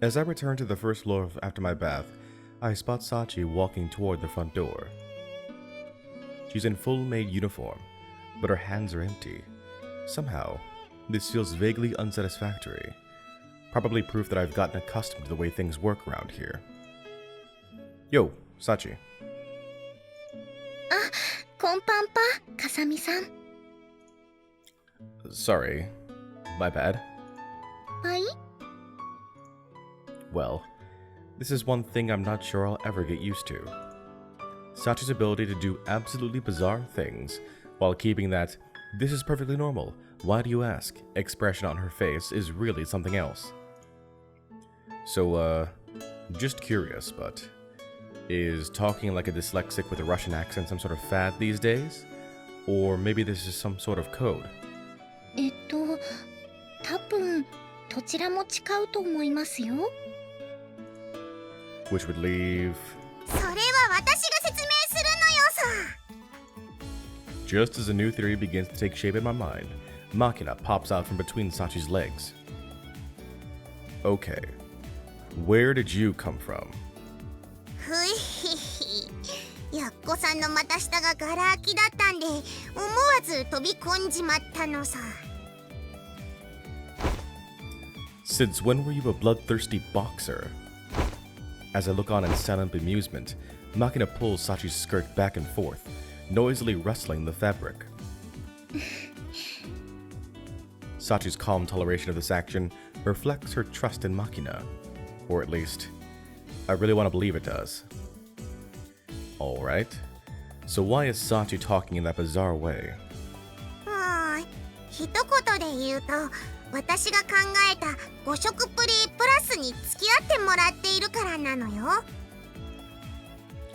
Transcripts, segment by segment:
As I return to the first floor after my bath, I spot Sachi walking toward the front door. She's in full maid uniform, but her hands are empty. Somehow, this feels vaguely unsatisfactory. Probably proof that I've gotten accustomed to the way things work around here. Yo, Sachi. あ、こんばんぱ、かさみさん。Sorry, my bad. はい？ Well, this is one thing I'm not sure I'll ever get used to. Sachi's ability to do absolutely bizarre things while keeping that "this is perfectly normal, why do you ask?" expression on her face is really something else. So, just curious, but is talking like a dyslexic with a Russian accent some sort of fad these days? Or maybe this is some sort of code? 多分どちらも違うと思いますよ。Which would leave... それは私が説明するのよさ。 Just as a new theory begins to take shape in my mind, Machina pops out from between Sachi's legs. Okay, where did you come from? ふいひひ。やっこさんの股下がガラ空きだったんで、思わず飛び込んじまったのさ。Since when were you a bloodthirsty boxer? As I look on in silent bemusement, Machina pulls Sachi's skirt back and forth, noisily rustling the fabric. Sachi's calm toleration of this action reflects her trust in Machina, or at least, I really want to believe it does. Alright, so why is Sachi talking in that bizarre way? 一言で言うと、私が考えた5色プリプラスに付き合ってもらっているからなのよ。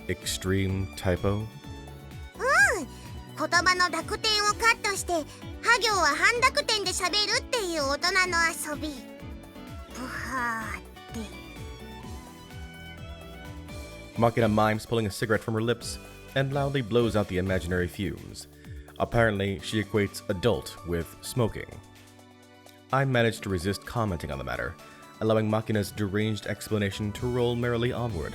Xtreme Typo? 言葉の濁点をカットして、ハ行は半濁点で喋るっていう大人の遊び。ブハーって。Machina mimes pulling a cigarette from her lips and loudly blows out the imaginary fumes. Apparently, she equates adult with smoking. I managed to resist commenting on the matter, allowing Machina's deranged explanation to roll merrily onward.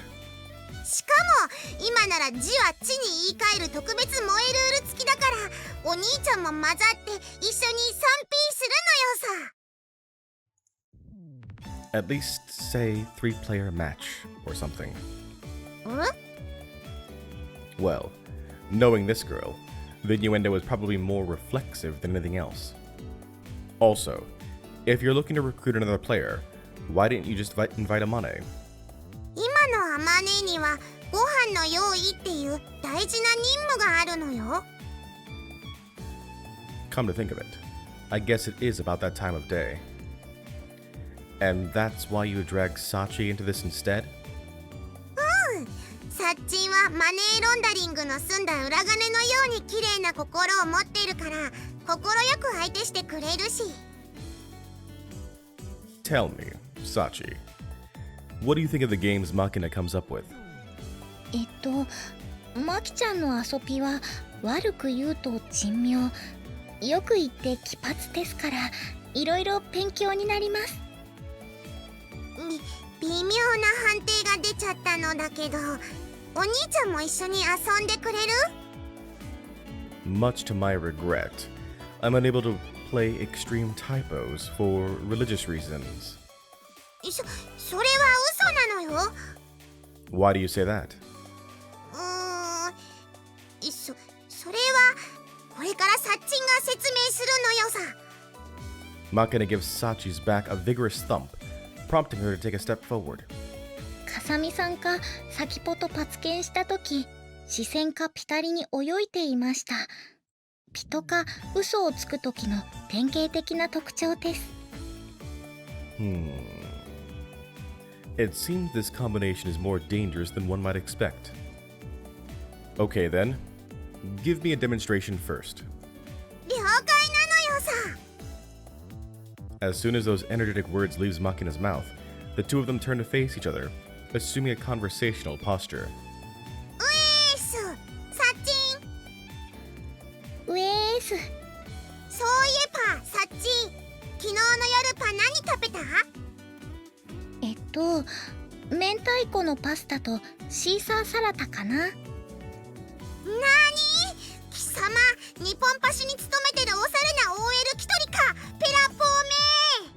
しかも、今なら字は地に言い換える特別萌えルール付きだから、お兄ちゃんも混ざって一緒に 3P するのよさ。 At least say 3-player match or something. Well, knowing this girl, the innuendo is probably more reflexive than anything else. Also, if you're looking to recruit another player, why didn't you just invite Amane? 今のアマネにはご飯の用意っていう大事な任務があるのよ。 Come to think of it, I guess it is about that time of day. And that's why you dragged Sachi into this instead? サッチンはマネーロンダリングの済んだ裏金のように綺麗な心を持っているから快く相手してくれるし。 Tell me, Sachi, what do you think of the games Machina comes up with? マキちゃんの遊びは悪く言うと珍妙、よく言って奇抜ですからいろいろ勉強になります。微妙な判定が出ちゃったのだけど、お兄ちゃんも一緒に遊んでくれる？ Much to my regret, I'm unable to play Xtreme Typos for religious reasons. それは嘘なのよ。 Why do you say that? それはこれからサッチンが説明するのよさ。 Machina gives Sachi's back a vigorous thump, prompting her to take a step forward. かさみさんか先ぽとパツケンしたとき、視線かピタリに泳いでいました。ピトか嘘をつくときの典型的な特徴です。It seems this combination is more dangerous than one might expect. Okay then, give me a demonstration first. 了解なのよさ。 As soon as those energetic words leaves Machina's mouth, the two of them turn to face each other, assuming a conversational posture. ウエース、サッチン。ウエース。そういえばサッチン、昨日の夜パ何食べた？明太子のパスタとシーサーサラダかな。なーに貴様、日本橋に勤めてるおしゃれな OL 一人か。ペラポーメ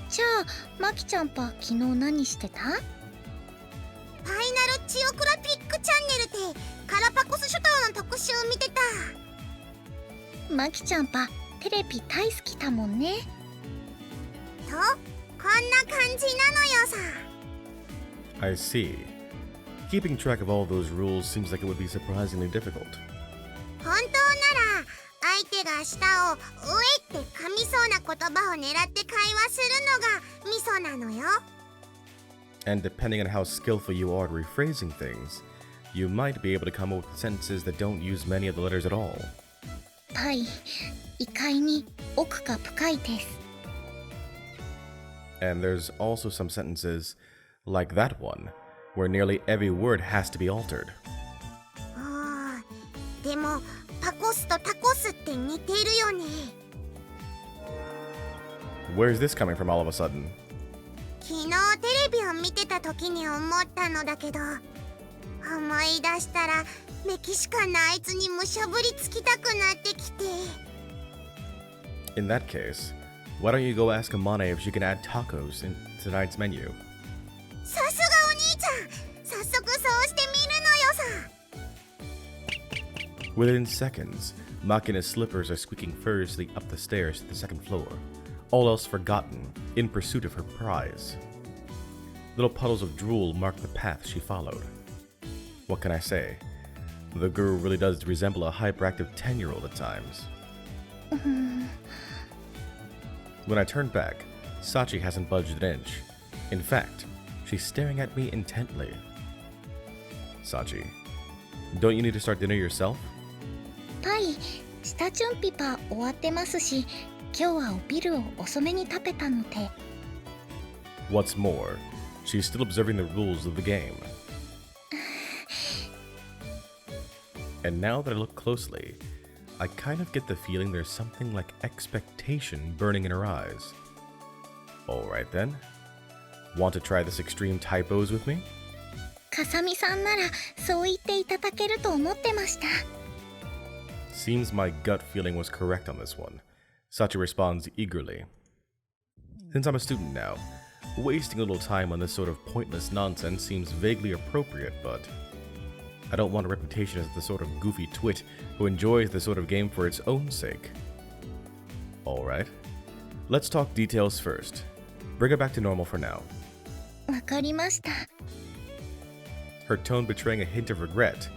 じゃあマキちゃんぱ昨日何してた？ファイナルチオクラピックチャンネルでカラパコス諸島の特集を見てた。マキちゃんぱテレビ大好きだもんね。と、こんな感じなのよさ。I see. Keeping track of all those rules seems like it would be surprisingly difficult. 本当なら相手が舌を「うえ」って噛みそうな言葉を狙って会話するのがミソなのよ。And depending on how skillful you are at rephrasing things, you might be able to come up with sentences that don't use many of the letters at all. はい、意外に奥が深いです。And there's also some sentences, like that one, where nearly every word has to be altered. でもパコスとタコスって似てるよね。Where's this coming from all of a sudden? 昨日テレビを見てた時に思ったのだけど、思い出したらメキシカンなあいつにむしゃぶりつきたくなってきて。 In that case, why don't you go ask Amane if she can add tacos in tonight's menu? さすがお兄ちゃん、早速そうしてみるのよさ。Within seconds, Makina's slippers are squeaking furiously up the stairs to the second floor, all else forgotten, in pursuit of her prize. Little puddles of drool mark the path she followed. What can I say? The girl really does resemble a hyperactive 10-year-old at times. When I turned back, Sachi hasn't budged an inch. In fact, she's staring at me intently. Sachi, don't you need to start dinner yourself? はい、下準備は終わってますし、今日はお昼を遅めに食べたので。What's more, she's still observing the rules of the game. And now that I look closely, I kind of get the feeling there's something like expectation burning in her eyes. Alright then. Want to try this extreme typos with me? かさみさんならそう言っていただけると思ってました。Seems my gut feeling was correct on this one. Sachi responds eagerly. Since I'm a student now, wasting a little time on this sort of pointless nonsense seems vaguely appropriate, but I don't want a reputation as the sort of goofy twit who enjoys the sort of game for its own sake. Alright, let's talk details first. Bring it back to normal for now. わかりました。Her tone betraying a hint of regret,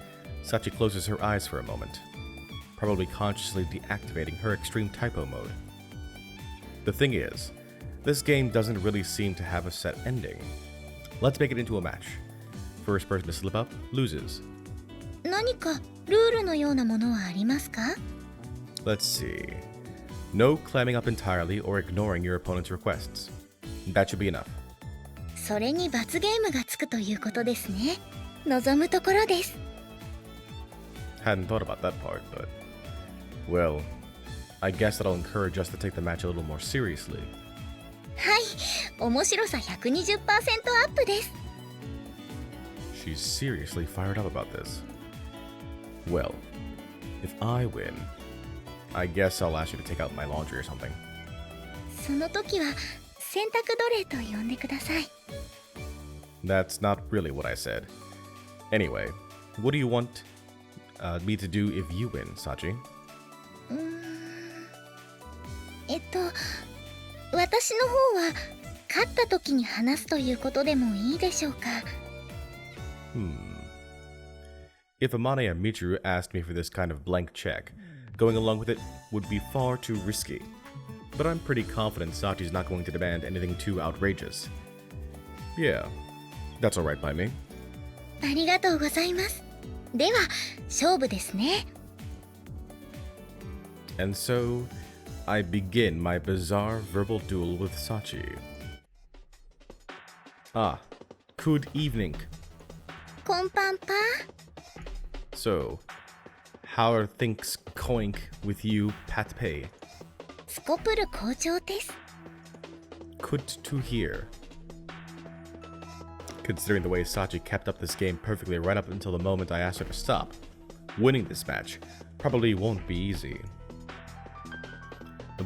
Sachi closes her eyes for a moment, probably consciously deactivating her extreme typo mode. The thing is, this game doesn't really seem to have a set ending. Let's make it into a match. First person to slip up loses. 何かルールのようなものはありますか？ Let's see. No climbing up entirely or ignoring your opponent's requests. That should be enough. それに罰ゲームがつくということですね。望むところです。Hadn't thought about that part, but... Well, I guess that'll encourage us to take the match a little more seriously. はい、面白さ 120% アップです。She's seriously fired up about this. Well, if I win, I guess I'll ask you to take out my laundry or something. その時は洗濯奴隷と呼んでください。That's not really what I said. Anyway, what do you want me to do if you win, Sachi? 私の方は勝った時に話すということでもいいでしょうか。If Amane and Michiru asked me for this kind of blank check, going along with it would be far too risky. But I'm pretty confident Sachi's not going to demand anything too outrageous. Yeah, that's alright by me. ありがとうございます。では、勝負ですね。And so, I begin my bizarre verbal duel with Sachi. Ah, good evening. こんぱんぱ。So, how are things going with you, Pat Pei? スコプル好調です。Good to hear. considering the way Sachi kept up this game perfectly right up until the moment I asked her to stop. Winning this match probably won't be easy.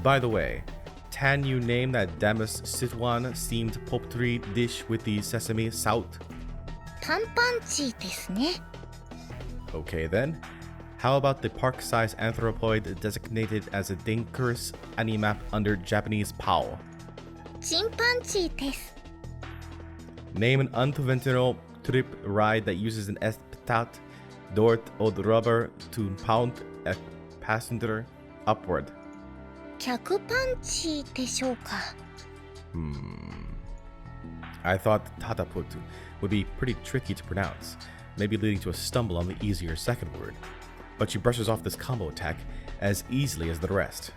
By the way, can you name that Damas Sitwan steamed poultry dish with the sesame salt? パンパンチーですね。 Okay then. How about the park-sized anthropoid designated as a dangerous animap under Japanese POW? チンパンチーです。 Name an unconventional trip ride that uses an espetat dort or rubber to pound a passenger upward. 客パンチでしょうか。 I thought tataput would be pretty tricky to pronounce, maybe leading to a stumble on the easier second word. But she brushes off this combo attack as easily as the rest.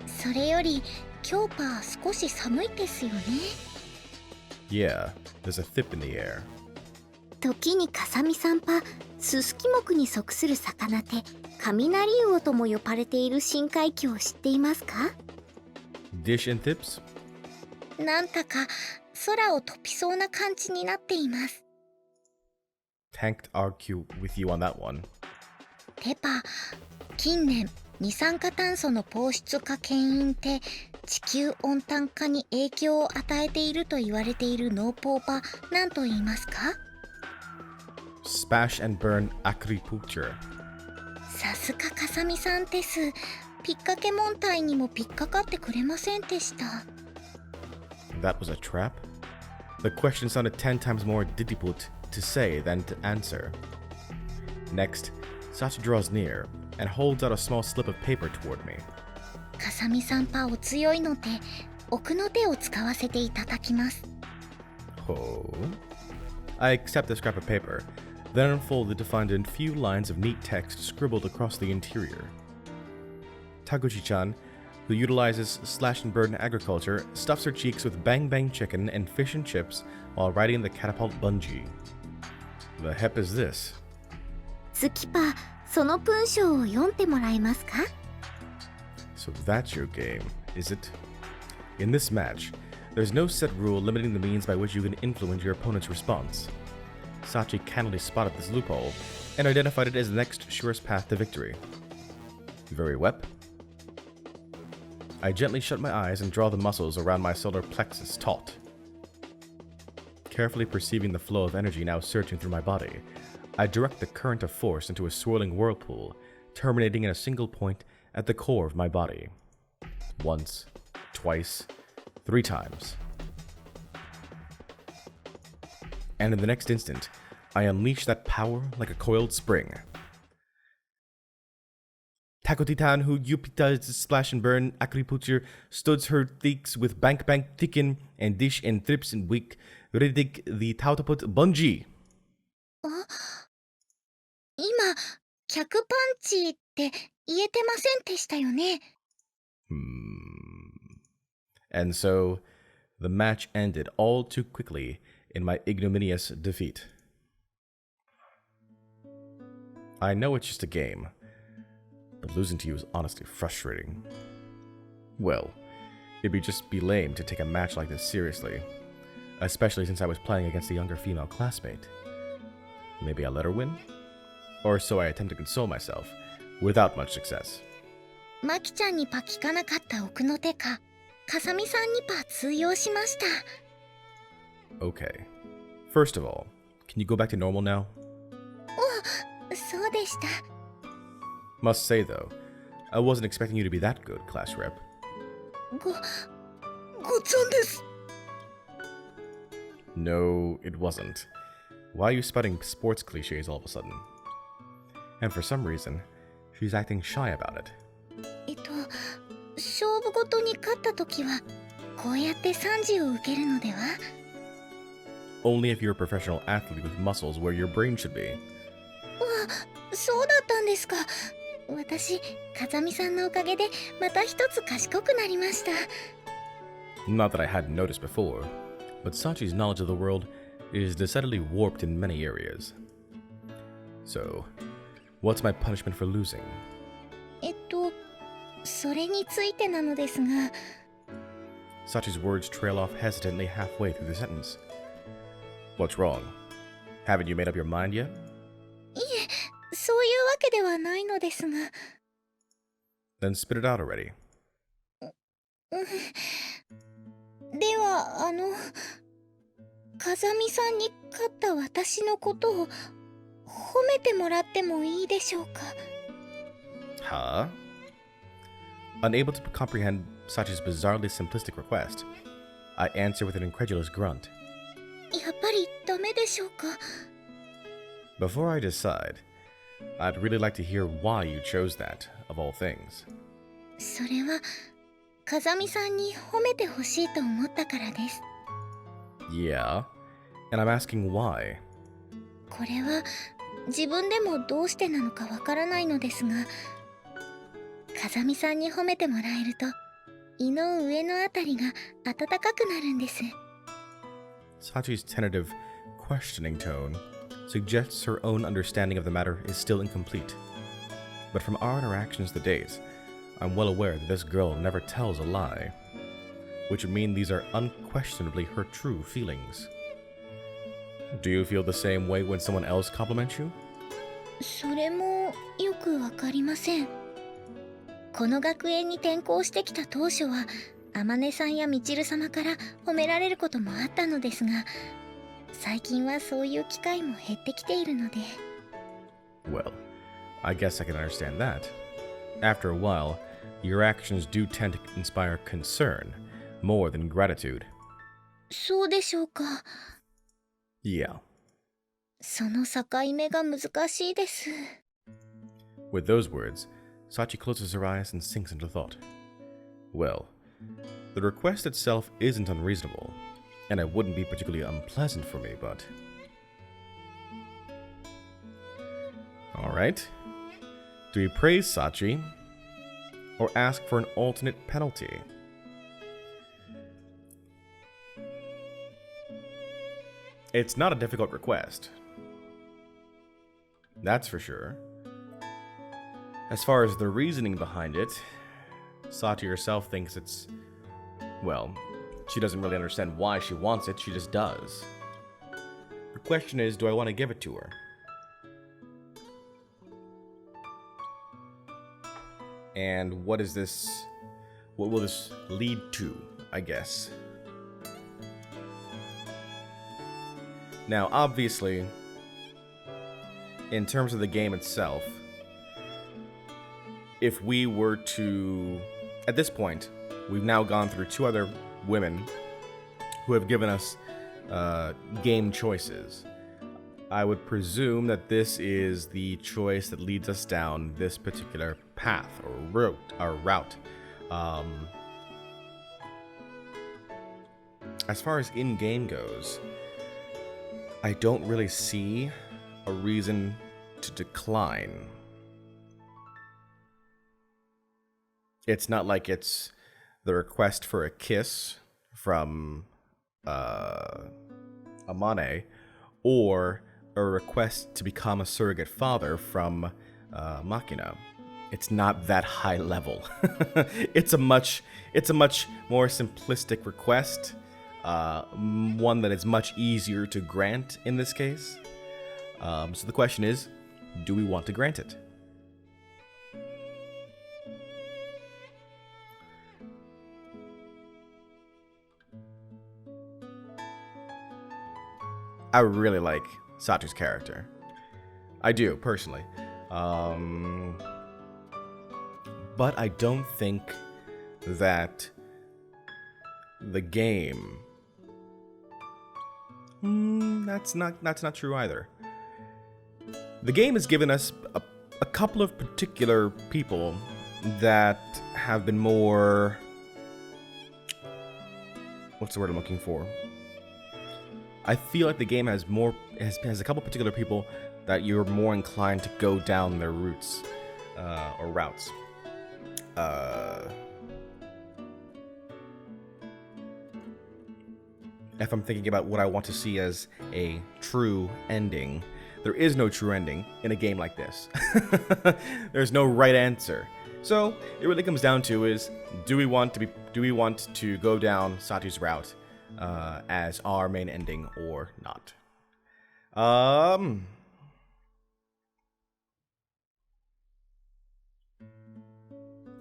それより今日パー少し寒いですよね。 Yeah, there's a thip in the air. 時にかさみさんパ、ススキ目に属する魚で雷魚とも呼ばれている深海魚を知っていますか？ Dish and thips? なんだか空を飛びそうな感じになっています。 Can't argue with you on that one. テパ、近年二酸化炭素の放出が牽引で地球温暖化に影響を与えていると言われている農法は何と言いますか？ Spash and burn agriculture. さすがかさみさんです。ピッカケモン隊にもピッかかってくれませんでした。 That was a trap? The question sounded 10 times more difficult to say than to answer. Next, Sachi draws near and holds out a small slip of paper toward me. かさみさんパお強いので奥の手を使わせていただきます。 Oh. I accept the scrap of paper, then unfold it to find a few lines of neat text scribbled across the interior. Taguchi-chan, who utilizes slash and burn agriculture, stuffs her cheeks with bang bang chicken and fish and chips while riding the catapult bungee. The heck is this? 月パその文章を読んでもらえますか？ So that's your game, is it? In this match, there's no set rule limiting the means by which you can influence your opponent's response. Sachi cannily spotted this loophole and identified it as the next surest path to victory. Very wep. I gently shut my eyes and draw the muscles around my solar plexus taut. Carefully perceiving the flow of energy now surging through my body, I direct the current of force into a swirling whirlpool, terminating in a single point at the core of my body. Once, twice, 3 times. And in the next instant, I unleash that power like a coiled spring. Takotitan, who Yupita's splash and burn agriculture, studs her theeks with bank ticken and dish and thrips and weak, riddick the tautaput bungee. 今客パンチって言えてませんでしたよね。 And so, the match ended all too quickly in my ignominious defeat. I know it's just a game, but losing to you is honestly frustrating. Well, it'd just be lame to take a match like this seriously, especially since I was playing against a younger female classmate. Maybe I let her win? Or so I attempt to console myself, without much success. マキちゃんにパ聞かなかった奥の手か、かさみさんにパ通用しました。 Okay. First of all, can you go back to normal now? そうでした。 Must say though, I wasn't expecting you to be that good, class rep. ごつんです。 No, it wasn't. Why are you spouting sports cliches all of a sudden? And for some reason, she's acting shy about it. 勝負ごとに勝った時はこうやって賛辞を受けるのでは？ Only if you're a professional athlete with muscles where your brain should be. そうだったんですか。私、風見さんのおかげでまた一つ賢くなりました。 Not that I hadn't noticed before, but Sachi's knowledge of the world is decidedly warped in many areas. So, what's my punishment for losing? それについてなのですが。 Sachi's words trail off hesitantly halfway through the sentence. What's wrong? Haven't you made up your mind yet? いえ、そういうわけではないのですが。Then spit it out already. では、風見さんに勝った私のことを褒めてもらってもいいでしょうか。Huh? Unable to comprehend Sachi's bizarrely simplistic request, I answer with an incredulous grunt. やっぱりダメでしょうか。Before I decide, I'd really like to hear why you chose that, of all things. それは風見さんに褒めてほしいと思ったからです。Yeah, and I'm asking why. これは自分でもどうしてなのかわからないのですが、風見さんに褒めてもらえると胃の上のあたりが温かくなるんです。Sachi's tentative, questioning tone suggests her own understanding of the matter is still incomplete. But from our interactions to date, I'm well aware that this girl never tells a lie, which would mean these are unquestionably her true feelings. Do you feel the same way when someone else compliments you? それもよくわかりません。この学園に転校してきた当初は天音さんやみちる様から褒められることもあったのですが、最近はそういう機会も減ってきているので。 Well, I guess I can understand that. After a while, your actions do tend to inspire concern more than gratitude. そうでしょうか。 Yeah. その境目が難しいです。 With those words, Sachi closes her eyes and sinks into thought. Well, the request itself isn't unreasonable, and it wouldn't be particularly unpleasant for me, but... Alright. Do we praise Sachi, or ask for an alternate penalty? It's not a difficult request. That's for sure. As far as the reasoning behind it, Sachi herself thinks it's... well, she doesn't really understand why she wants it, she just does. The question is, do I want to give it to her? And what will this lead to, I guess? Now, obviously, in terms of the game itself, if we were to... at this point, we've now gone through two other women who have given us game choices. I would presume that this is the choice that leads us down this particular path or route. As far as in-game goes, I don't really see a reason to decline. It's not like it's the request for a kiss from Amane, or a request to become a surrogate father from Machina. It's not that high level. It's a much more simplistic request, one that is much easier to grant in this case. So the question is, do we want to grant it? I really like Sachi's character. I do, personally. But I don't think that the game... That's not true either. The game has given us a couple of particular people that have been more... what's the word I'm looking for? I feel like the game has a couple particular people that you're more inclined to go down their routes, or routes. If I'm thinking about what I want to see as a true ending, there is no true ending in a game like this. There's no right answer. So it really comes down to is, do we want to go down Sachi's route as our main ending or not? You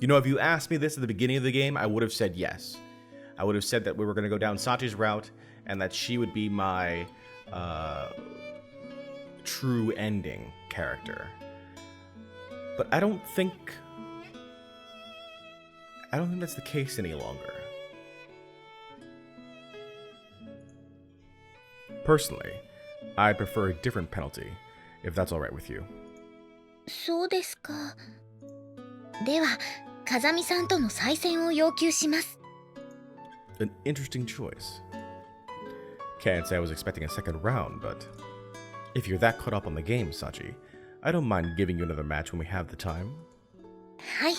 know, if you asked me this at the beginning of the game, I would have said yes. I would have said that we were going to go down Sachi's route and that she would be my true ending character. But I don't think that's the case any longer. Personally, I prefer a different penalty, if that's alright with you. そうですか。では、風見さんとの再戦を要求します。An interesting choice. Can't say I was expecting a second round, but if you're that caught up on the game, Sachi, I don't mind giving you another match when we have the time. はい。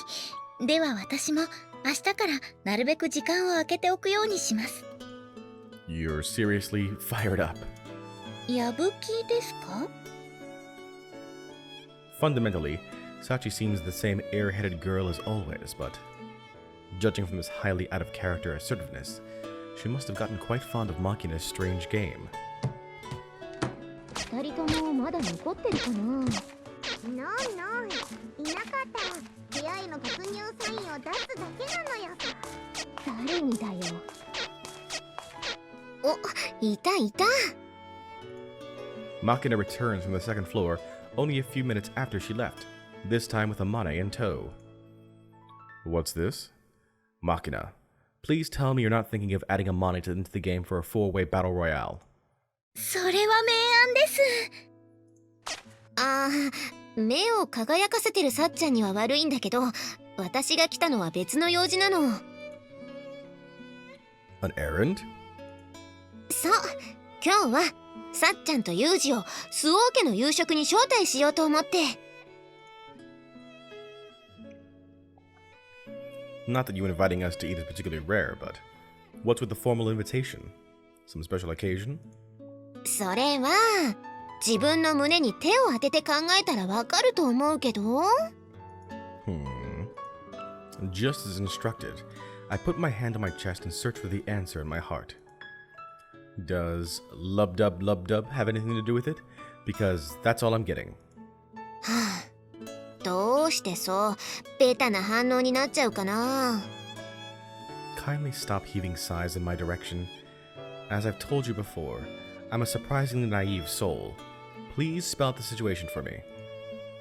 では私も明日からなるべく時間を空けておくようにします。You're seriously fired up. やぶきですか? Fundamentally, Sachi seems the same airheaded girl as always, but judging from this highly out-of-character assertiveness, she must have gotten quite fond of Makina's strange game. 二人ともまだ残ってるかな? No, no. いなかった。部屋への突入サインを出すだけなのよ。誰にだよ。お、いたいた。Makina returns from the second floor only a few minutes after she left, this time with Amane in tow. What's this? Makina, please tell me you're not thinking of adding Amane into the game for a 4-way battle royale. それは明暗です。ああ、目を輝かせてるさっちゃんには悪いんだけど、私が来たのは別の用事なの。An errand? そう、今日はさっちゃんとユージをスオー家の夕食に招待しようと思って。Not that you inviting us to eat is particularly rare, but what's with the formal invitation? Some special occasion? それは自分の胸に手を当てて考えたらわかると思うけど。Just as instructed, I put my hand on my chest and search for the answer in my heart. Does lub-dub have anything to do with it? Because that's all I'm getting. はあ、どうしてそうベタな反応になっちゃうかな。Kindly stop heaving sighs in my direction. As I've told you before, I'm a surprisingly naive soul. Please spell out the situation for me.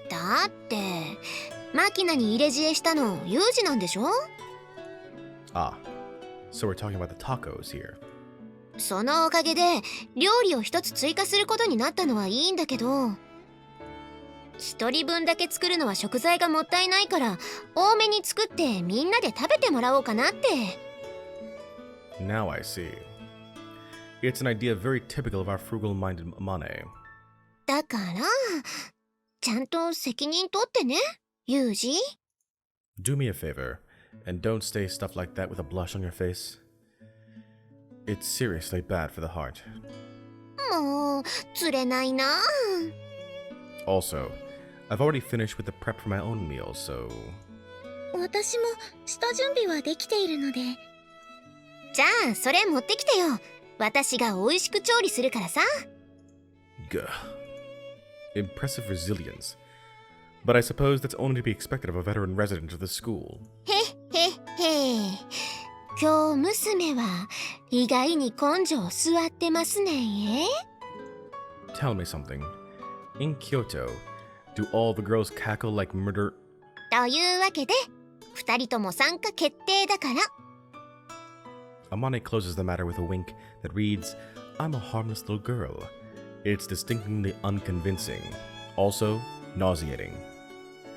だってマキナに入れ知恵したのユージなんでしょ? Ah, so we're talking about the tacos here. そのおかげで料理を一つ追加することになったのはいいんだけど、一人分だけ作るのは食材がもったいないから多めに作ってみんなで食べてもらおうかなって。 Now I see. It's an idea very typical of our frugal-minded Amane. だからちゃんと責任取ってね、ユージ。 Do me a favor, and don't say stuff like that with a blush on your face. It's seriously bad for the heart. もう釣れないな。 Also, I've already finished with the prep for my own meals, so... 私も下準備はできているので。じゃあそれ持ってきてよ。私が美味しく調理するからさ。Gah. Impressive resilience. But I suppose that's only to be expected of a veteran resident of the school. へへへ。今日娘は意外に根性据わってますね。 Tell me something. In Kyoto, do all the girls cackle like murder? というわけで、二人とも参加決定だから。 Amane closes the matter with a wink that reads, I'm a harmless little girl. It's distinctly unconvincing. Also, nauseating.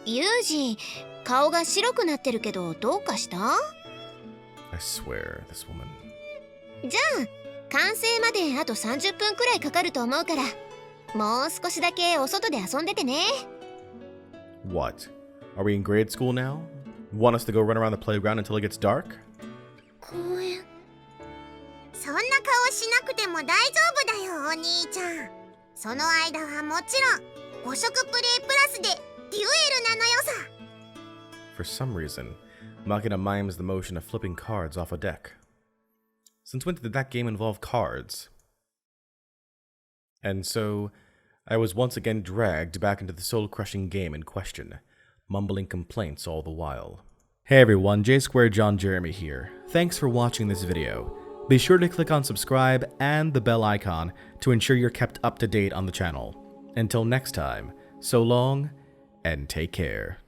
ユージ、顔が白くなってるけどどうかした? I swear, this woman. じゃあ、完成まであと30分くらいかかると思うから、もう少しだけお外で遊んでてね。 What? Are we in grade school now? Want us to go run around the playground until it gets dark? 公園。そんな顔しなくても大丈夫だよ、お兄ちゃん。その間はもちろん5色プレイプラスでデュエルなのよさ。 For some reason, Makina mimes the motion of flipping cards off a deck. Since when did that game involve cards? And so, I was once again dragged back into the soul-crushing game in question, mumbling complaints all the while. Hey everyone, J Square John Jeremy here. Thanks for watching this video. Be sure to click on subscribe and the bell icon to ensure you're kept up to date on the channel. Until next time, so long and take care.